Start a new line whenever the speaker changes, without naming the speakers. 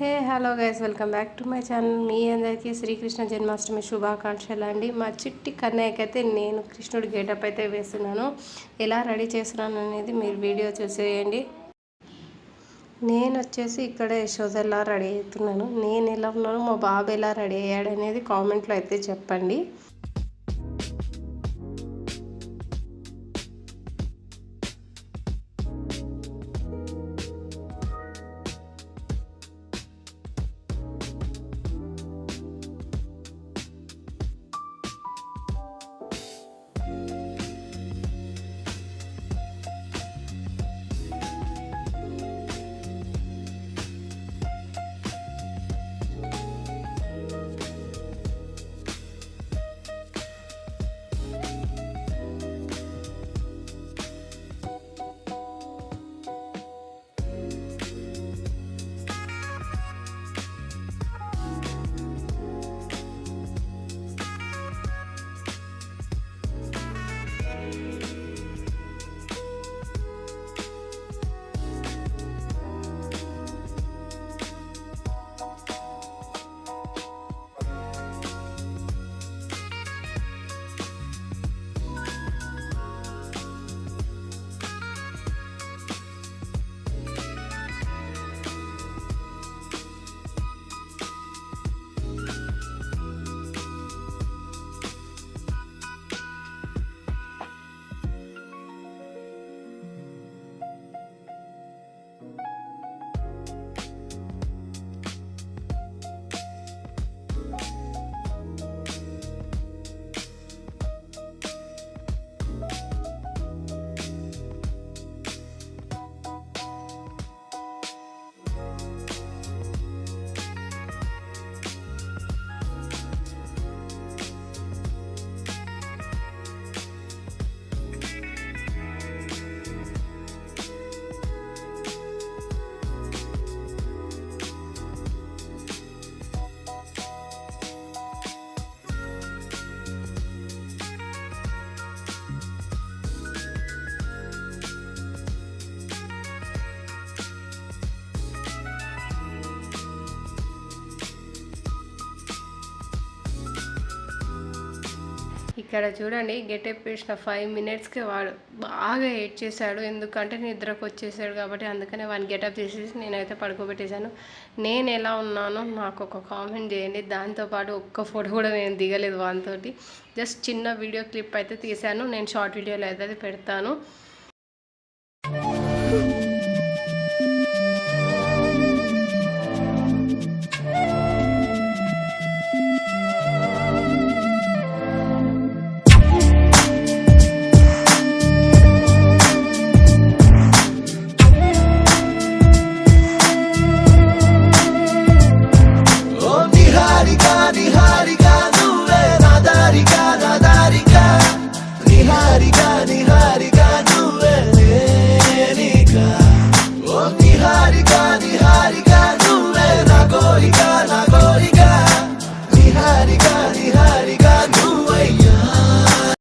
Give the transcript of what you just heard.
Hey hello guys, welcome back to my channel. మీ అందరికీ శ్రీకృష్ణ జన్మాష్టమి శుభాకాంక్షలు అండి. మా చిట్టి కన్నయ్యకైతే నేను కృష్ణుడి గేటప్ అయితే వేస్తున్నాను. ఎలా రెడీ చేస్తున్నాను అనేది మీరు వీడియో చూసేయండి. నేను వచ్చేసి ఇక్కడ యశోదలా రెడీ అవుతున్నాను. నేను ఎలా ఉన్నాను, మా బాబు ఎలా రెడీ అయ్యాడు అనేది కామెంట్లో అయితే చెప్పండి. ఇక్కడ చూడండి, గెటప్ వేసిన 5 minutesకి వాడు బాగా ఏడ్ చేశాడు. ఎందుకంటే నిద్రకు వచ్చేసాడు కాబట్టి, అందుకనే వాడిని గెటప్ చేసేసి నేనైతే పడుకోబెట్టేశాను. నేను ఎలా ఉన్నానో నాకు ఒక కామెంట్ చేయండి. దాంతోపాటు ఒక్క ఫోటో కూడా నేను దిగలేదు వానితోటి. జస్ట్ చిన్న వీడియో క్లిప్ అయితే తీశాను. నేను షార్ట్ వీడియోలో అయితే పెడతాను.